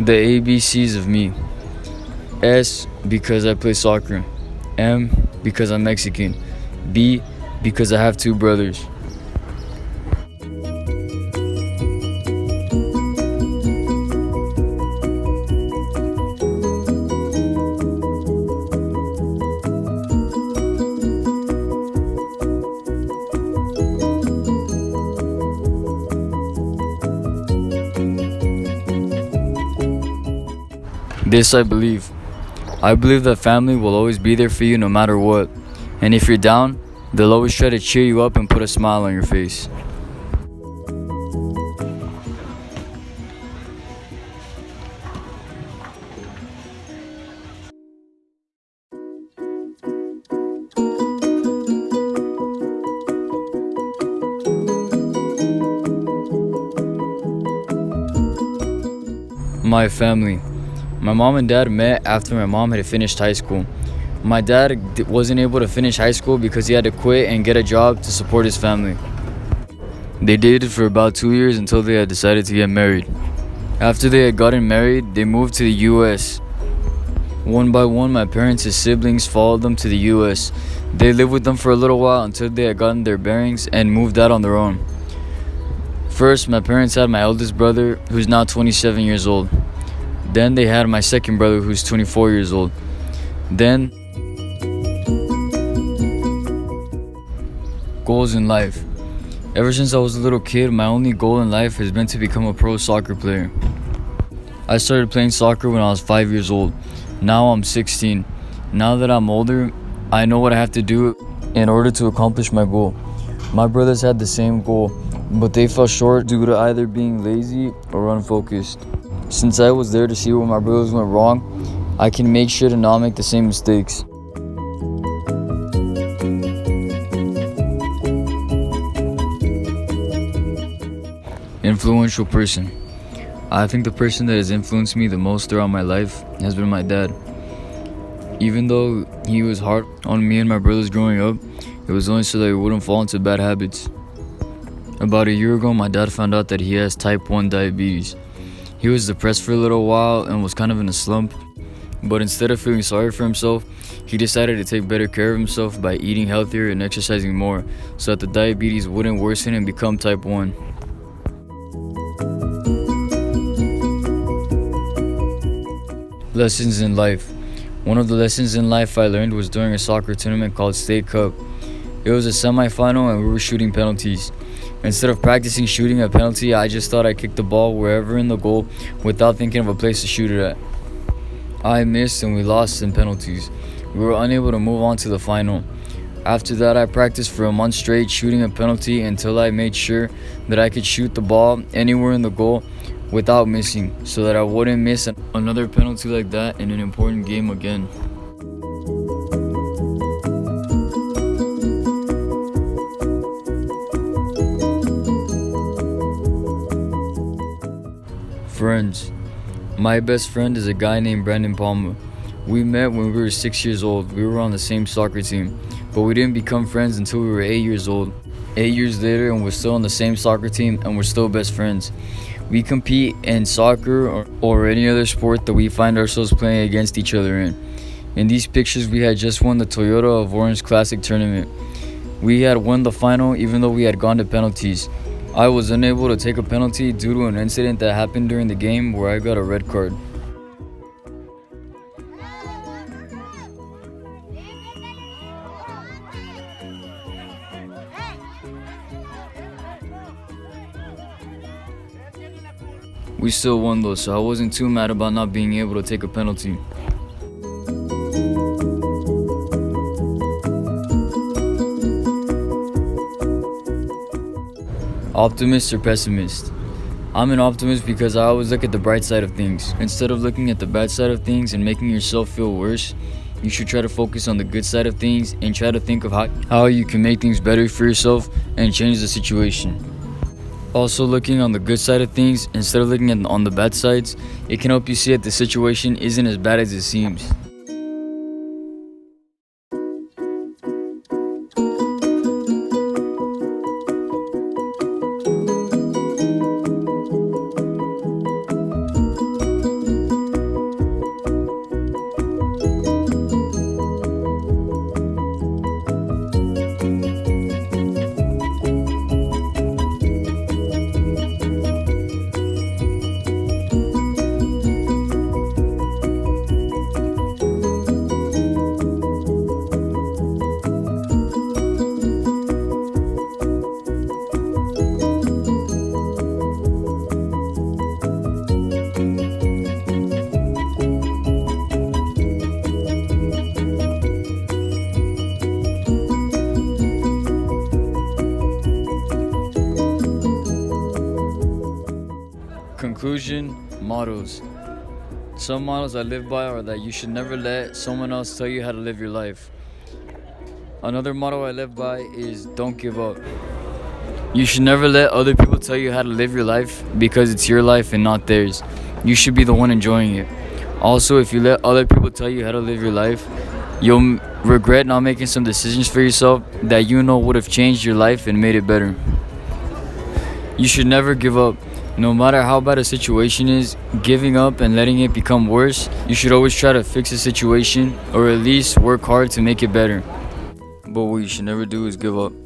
The ABCs of me. S, because I play soccer. M, because I'm Mexican. B, because I have two brothers. This I believe. I believe that family will always be there for you no matter what. And if you're down, they'll always try to cheer you up and put a smile on your face. My family. My mom and dad met after my mom had finished high school. My dad wasn't able to finish high school because he had to quit and get a job to support his family. They dated for about 2 years until they had decided to get married. After they had gotten married, they moved to the US. One by one, my parents' siblings followed them to the US. They lived with them for a little while until they had gotten their bearings and moved out on their own. First, my parents had my eldest brother, who's now 27 years old. Then they had my second brother, who's 24 years old. Then, goals in life. Ever since I was a little kid, my only goal in life has been to become a pro soccer player. I started playing soccer when I was 5 years old. Now I'm 16. Now that I'm older, I know what I have to do in order to accomplish my goal. My brothers had the same goal, but they fell short due to either being lazy or unfocused. Since I was there to see where my brothers went wrong, I can make sure to not make the same mistakes. Influential person. I think the person that has influenced me the most throughout my life has been my dad. Even though he was hard on me and my brothers growing up, it was only so that we wouldn't fall into bad habits. About a year ago, my dad found out that he has type 1 diabetes. He was depressed for a little while and was kind of in a slump, but instead of feeling sorry for himself, he decided to take better care of himself by eating healthier and exercising more so that the diabetes wouldn't worsen and become type 1. Lessons in life. One of the lessons in life I learned was during a soccer tournament called State Cup. It was a semifinal and we were shooting penalties. Instead of practicing shooting a penalty, I just thought I'd kick the ball wherever in the goal without thinking of a place to shoot it at. I missed and we lost in penalties. We were unable to move on to the final. After that, I practiced for a month straight shooting a penalty until I made sure that I could shoot the ball anywhere in the goal without missing, so that I wouldn't miss another penalty like that in an important game again. Friends. My best friend is a guy named Brandon Palma. We met when we were 6 years old. We were on the same soccer team, but we didn't become friends until we were 8 years old. 8 years later, and we're still on the same soccer team, and we're still best friends. We compete in soccer or any other sport that we find ourselves playing against each other in. In these pictures, we had just won the Toyota of Orange Classic tournament. We had won the final even though we had gone to penalties. I was unable to take a penalty due to an incident that happened during the game where I got a red card. We still won though, so I wasn't too mad about not being able to take a penalty. Optimist or pessimist? I'm an optimist because I always look at the bright side of things. Instead of looking at the bad side of things and making yourself feel worse, you should try to focus on the good side of things and try to think of how you can make things better for yourself and change the situation. Also, looking on the good side of things instead of looking on the bad sides, it can help you see that the situation isn't as bad as it seems. conclusion, mottos. Some mottos I live by are that you should never let someone else tell you how to live your life. Another motto I live by is don't give up. You should never let other people tell you how to live your life because it's your life and not theirs. You should be the one enjoying it. Also, if you let other people tell you how to live your life, you'll regret not making some decisions for yourself that you know would have changed your life and made it better. You should never give up. No matter how bad a situation is, giving up and letting it become worse, you should always try to fix the situation or at least work hard to make it better. But what you should never do is give up.